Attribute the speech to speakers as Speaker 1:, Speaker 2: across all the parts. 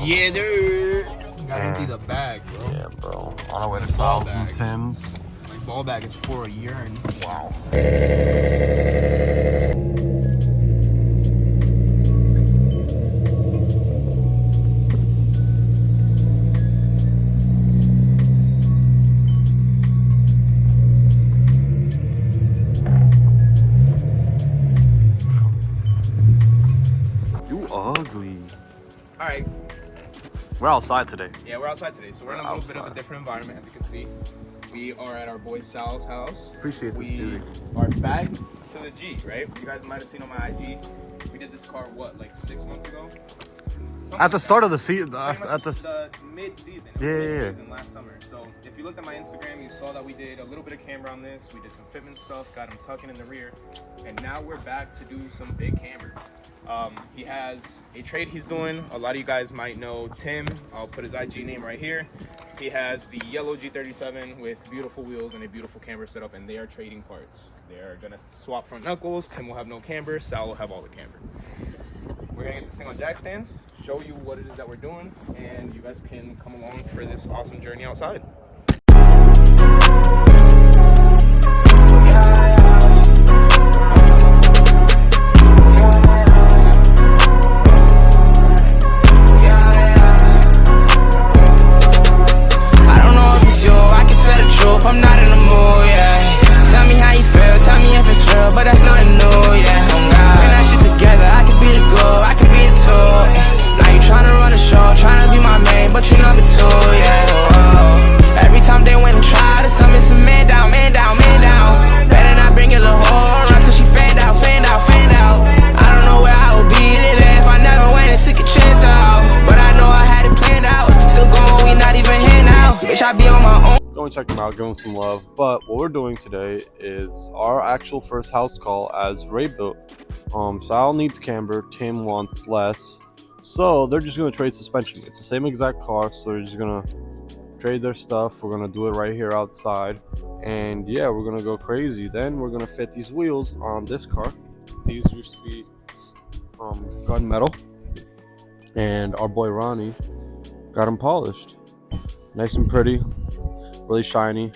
Speaker 1: Yeah, dude. Gotta empty the bag, bro.
Speaker 2: Yeah, bro. On our way to Sal's and Tim's.
Speaker 1: My ball bag is full of urine.
Speaker 2: Wow. You ugly.
Speaker 1: All right.
Speaker 2: We're outside today.
Speaker 1: Yeah, we're outside today, so we're in a little bit of a different environment, as you can see. We are at our boy Sal's house.
Speaker 2: Appreciate this beauty.
Speaker 1: We are back to the G, right? You guys might have seen on my IG. We did this car, what, like 6 months ago? Something
Speaker 2: At the
Speaker 1: like
Speaker 2: start
Speaker 1: that.
Speaker 2: of the season.
Speaker 1: At the mid-season. It was mid-season last summer. So if you looked at my Instagram, you saw that we did a little bit of camber on this. We did some fitment stuff, got him tucking in the rear. And now we're back to do some big camber. He has a trade he's doing. A lot of you guys might know Tim. I'll put his IG name right here. He has the yellow G37 with beautiful wheels and a beautiful camber setup, and they are trading parts. They're gonna swap front knuckles. Tim will have no camber. Sal will have all the camber. We're gonna get this thing on jack stands, show you what it is that we're doing, and you guys can come along for this awesome journey outside.
Speaker 3: I'm not in the mood, yeah. Tell me how you feel, tell me if it's real, but that's nothing new, yeah. Oh God, bring that shit together, I could be the glue, I could be the tool. Now you tryna run the show, tryna be my main, but you number two, yeah. Oh. Every time they went and tried to summon some man down, man down, man down. Better not bring your little whore around, cause she fanned out, fanned out, fanned out. I don't know where I would be today if I never went and took a chance out. But I know I had it planned out, still going, we not even here now. Bitch, I be on my own.
Speaker 2: Go and check them out, give them some love. But what we're doing today is our actual first house call as Rayybuilt. Sal needs camber, Tim wants less, so they're just gonna trade suspension. It's the same exact car, so they're just gonna trade their stuff. We're gonna do it right here outside, and yeah, we're gonna go crazy. Then we're gonna fit these wheels on this car. These used to be gunmetal, and our boy Ronnie got them polished, nice and pretty. Really shiny.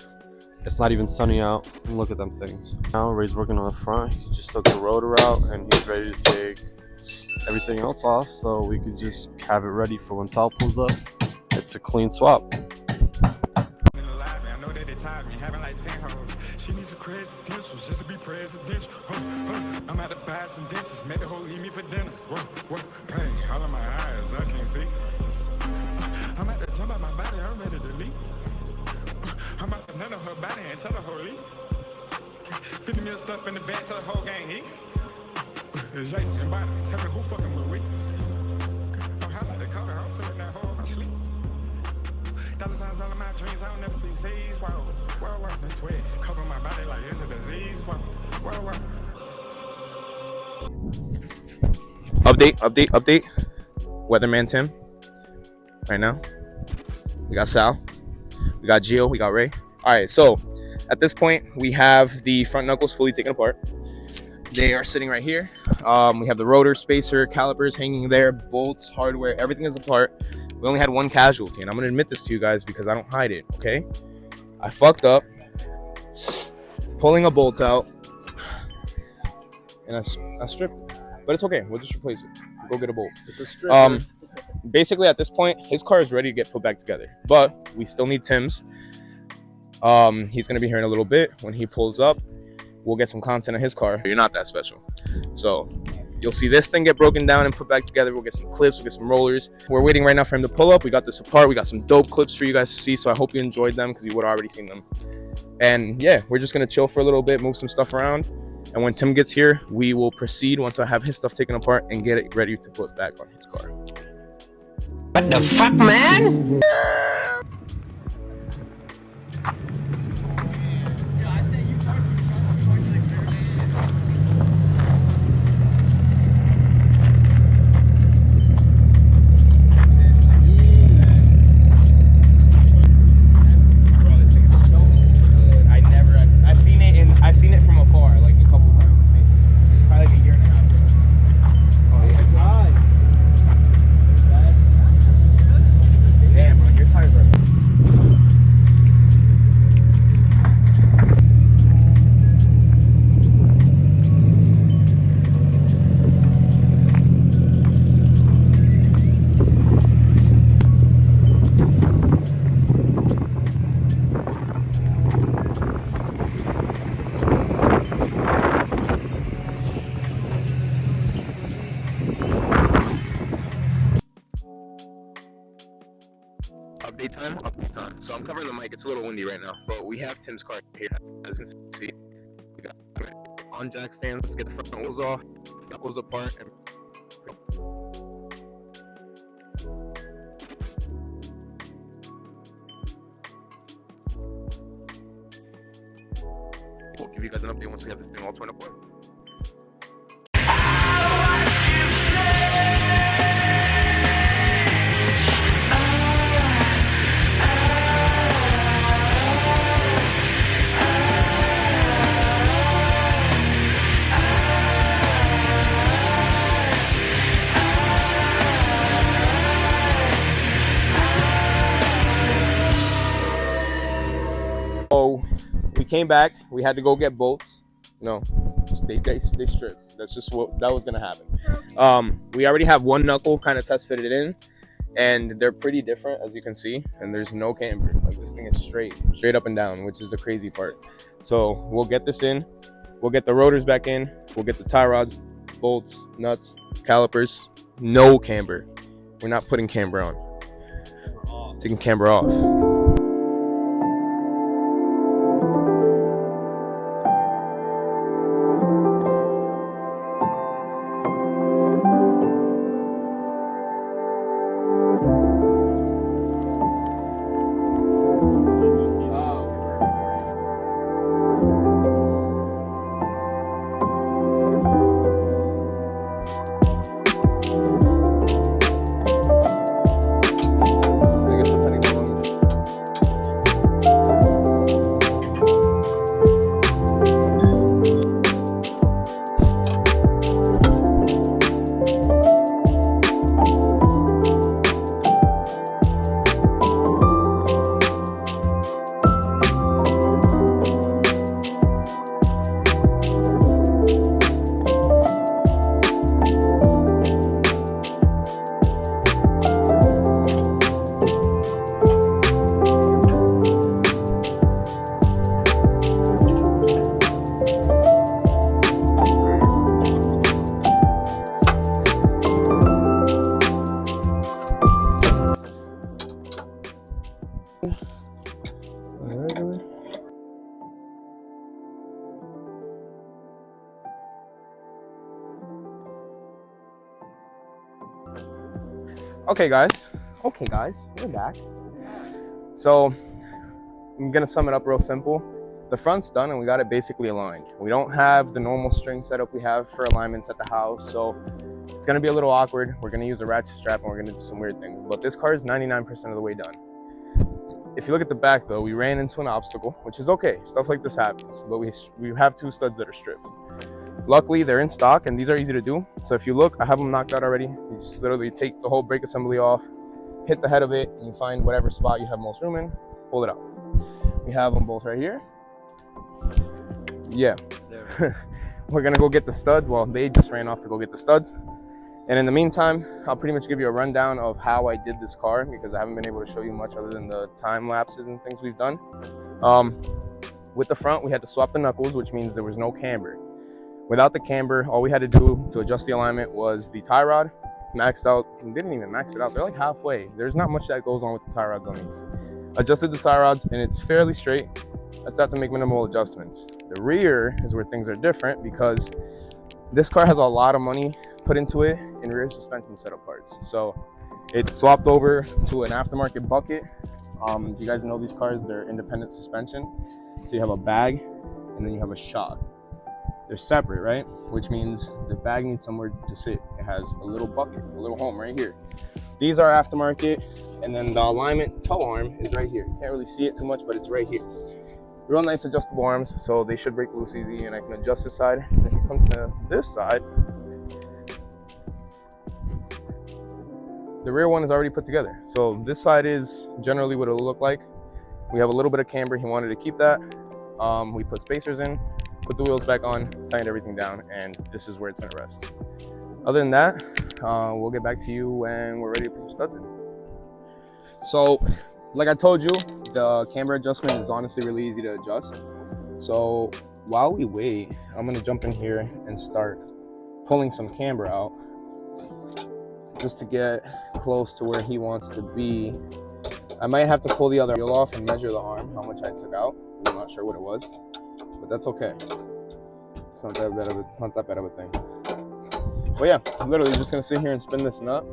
Speaker 2: It's not even sunny out. Look at them things. Now Ray's working on the front. He just took the rotor out and he's ready to take everything else off, so we could just have it ready for when Sal pulls up. It's a clean swap.
Speaker 4: She needs a credentials just to be presidential. I'm at the buy some dentures, make the whole eat me for dinner. Pain all in my eyes, I can't see. I'm at the jump out my body, I'm ready to leave. I'm about to nut on her body and tell her whole leave. 50 mil stuff in the bag, tell the whole gang eat. It's Jake and body, tell me who fucking with we. I'm high like the color, I'm feeling that whole my sleep. Dollar signs all in my dreams, I don't never see Z's. Wow, that's weird. Cover my body like it's a disease. Wow.
Speaker 1: Update. Weatherman Tim. Right now, we got Sal, we got Gio, we got Ray. All right, so at this point, we have the front knuckles fully taken apart. They are sitting right here. We have the rotor, spacer, calipers hanging there, bolts, hardware, everything is apart. We only had one casualty, and I'm gonna admit this to you guys because I don't hide it, okay? I fucked up pulling a bolt out, and I stripped it. But it's okay, we'll just replace it. We'll go get a bolt.
Speaker 2: It's a stripper.
Speaker 1: Basically, at this point, his car is ready to get put back together, but we still need Tim's. He's gonna be here in a little bit. When he pulls up, we'll get some content on his car. You're not that special, so you'll see this thing get broken down and put back together. We'll get some clips, we'll get some rollers. We're waiting right now for him to pull up. We got this apart. We got some dope clips for you guys to see, so I hope you enjoyed them because you would have already seen them. And yeah, we're just gonna chill for a little bit, move some stuff around, and when Tim gets here, we will proceed once I have his stuff taken apart and get it ready to put back on his car.
Speaker 3: What the fuck, man?
Speaker 1: I've seen it from afar, like a couple times, probably like a year and a half. Oh yeah. Update time, update time. So I'm covering the mic. It's a little windy right now, but we have Tim's car here. As you can see, we got on jack stands. Get the front wheels off, knuckles apart, and we'll give you guys an update once we have this thing all torn apart. So we came back. We had to go get bolts. No, they stripped. That's just what that was gonna happen. We already have one knuckle kind of test fitted in, and they're pretty different as you can see. And there's no camber. Like this thing is straight up and down, which is the crazy part. So we'll get this in. We'll get the rotors back in. We'll get the tie rods, bolts, nuts, calipers. No camber. We're not putting camber on. Taking camber off. Okay guys, we're back. So I'm gonna sum it up real simple. The front's done and we got it basically aligned. We don't have the normal string setup we have for alignments at the house, so it's gonna be a little awkward. We're gonna use a ratchet strap and we're gonna do some weird things, but this car is 99% of the way done. If you look at the back though, we ran into an obstacle, which is okay, stuff like this happens, but we have two studs that are stripped. Luckily, they're in stock and these are easy to do. So if you look, I have them knocked out already. You just literally take the whole brake assembly off, hit the head of it, and you find whatever spot you have most room in, pull it out. We have them both right here. Yeah. We're gonna go get the studs. Well, they just ran off to go get the studs. And in the meantime, I'll pretty much give you a rundown of how I did this car because I haven't been able to show you much other than the time lapses and things we've done. With the front, we had to swap the knuckles, which means there was no camber. Without the camber, all we had to do to adjust the alignment was the tie rod, maxed out. We didn't even max it out. They're like halfway. There's not much that goes on with the tie rods on these. Adjusted the tie rods and it's fairly straight. I start to make minimal adjustments. The rear is where things are different because this car has a lot of money put into it in rear suspension setup parts. So it's swapped over to an aftermarket bucket. If you guys know these cars, they're independent suspension. So you have a bag and then you have a shock. They're separate, right? Which means the bag needs somewhere to sit. It has a little bucket, a little home right here. These are aftermarket, and then the alignment toe arm is right here. You can't really see it too much, but it's right here. Real nice adjustable arms, so they should break loose easy, and I can adjust this side. And if you come to this side, the rear one is already put together. So this side is generally what it'll look like. We have a little bit of camber. He wanted to keep that. We put spacers in, put the wheels back on, tightened everything down, and this is where it's gonna rest. Other than that, we'll get back to you when we're ready to put some studs in. So, like I told you, the camber adjustment is honestly really easy to adjust. So while we wait, I'm gonna jump in here and start pulling some camber out just to get close to where he wants to be I might have to pull the other wheel off and measure the arm, how much I took out. I'm not sure what it was, but that's okay. It's not that bad of a thing. But yeah, I'm literally just gonna sit here and spin this nut.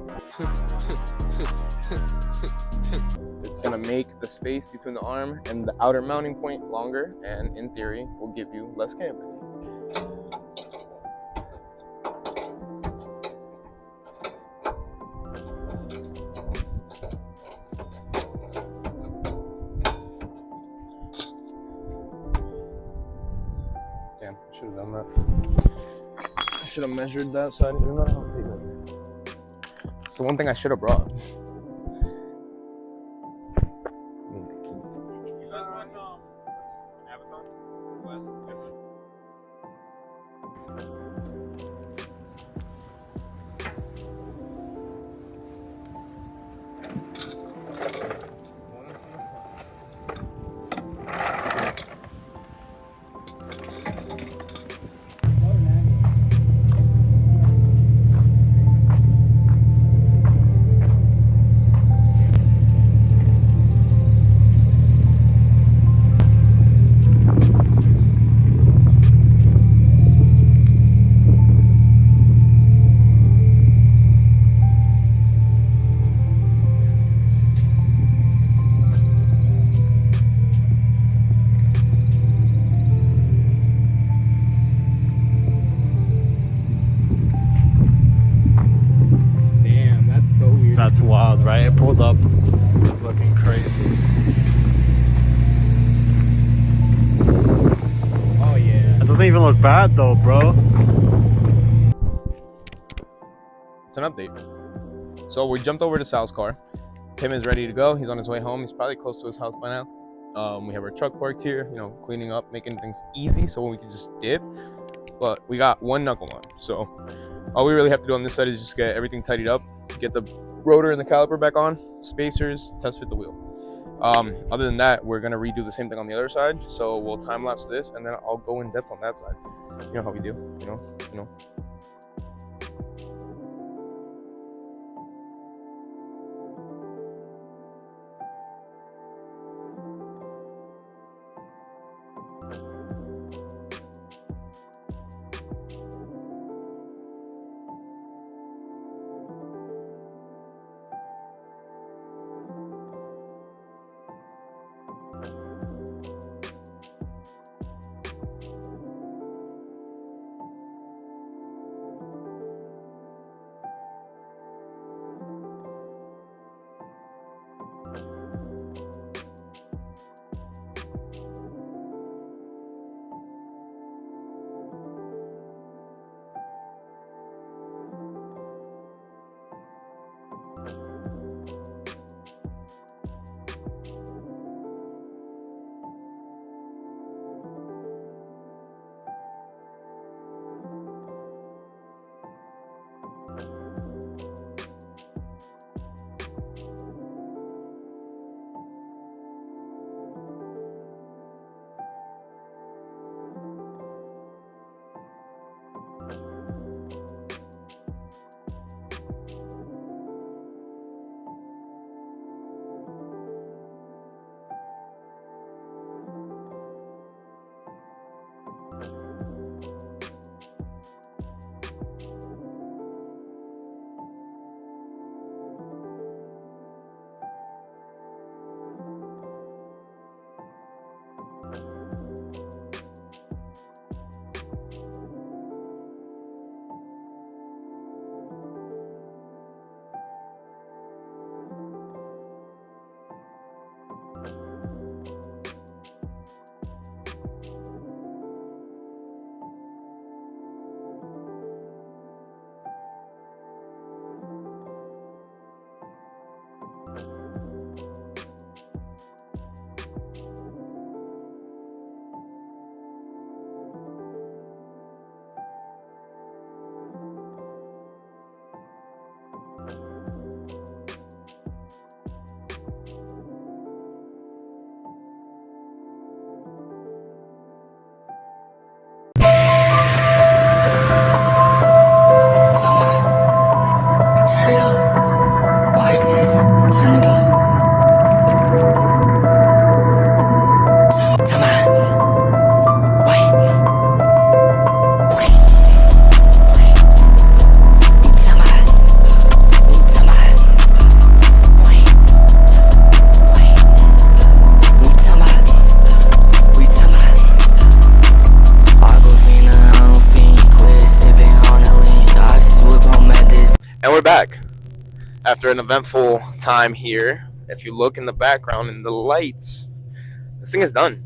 Speaker 1: It's gonna make the space between the arm and the outer mounting point longer, and in theory, will give you less camber. Damn, I should have done that. I should have measured that side, even though I don't take measure. It's the one thing I should have brought. Need the key. Damn, that's so weird.
Speaker 2: That's wild, right? It pulled up looking crazy.
Speaker 1: Oh yeah.
Speaker 2: It doesn't even look bad though, bro.
Speaker 1: It's an update. So we jumped over to Sal's car. Tim is ready to go. He's on his way home. He's probably close to his house by now. We have our truck parked here, you know, cleaning up, making things easy so we can just dip. But we got one knuckle on. So all we really have to do on this side is just get everything tidied up, get the rotor and the caliper back on, spacers, test fit the wheel. Other than that, we're gonna redo the same thing on the other side. So we'll time lapse this, and then I'll go in depth on that side. You know how we do, you know. after an eventful time here. If you look in the background and the lights, this thing is done.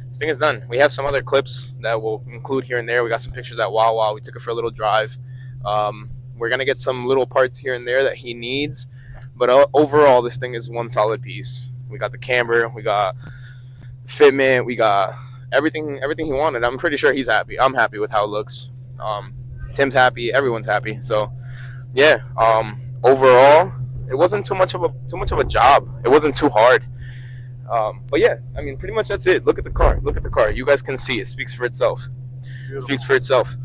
Speaker 1: This thing is done. We have some other clips that we'll include here and there. We got some pictures at Wawa. We took it for a little drive. We're going to get some little parts here and there that he needs. But overall, this thing is one solid piece. We got the camber. We got fitment. We got everything he wanted. I'm pretty sure he's happy. I'm happy with how it looks. Tim's happy. Everyone's happy. So, yeah. Overall, it wasn't too much of a job. It wasn't too hard. But yeah, I mean, pretty much that's it. Look at the car. Look at the car. You guys can see it speaks for itself. It speaks for itself.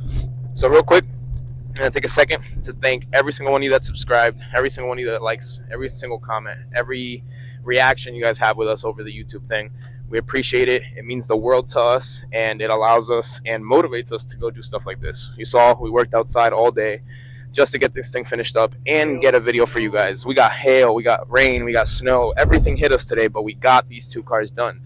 Speaker 1: So real quick, I'm gonna take a second to thank every single one of you that subscribed, every single one of you that likes, every single comment, every reaction you guys have with us over the YouTube thing. We appreciate it. It means the world to us, and it allows us and motivates us to go do stuff like this. You saw we worked outside all day just to get this thing finished up and get a video for you guys. We got hail, we got rain, we got snow. Everything hit us today, but we got these 2 cars done.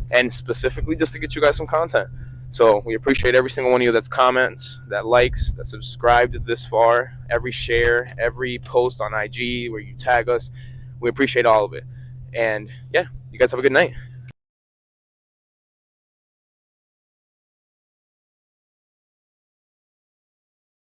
Speaker 1: And specifically just to get you guys some content. So we appreciate every single one of you that's comments, that likes, that subscribed this far, every share, every post on IG where you tag us. We appreciate all of it. And yeah, you guys have a good night.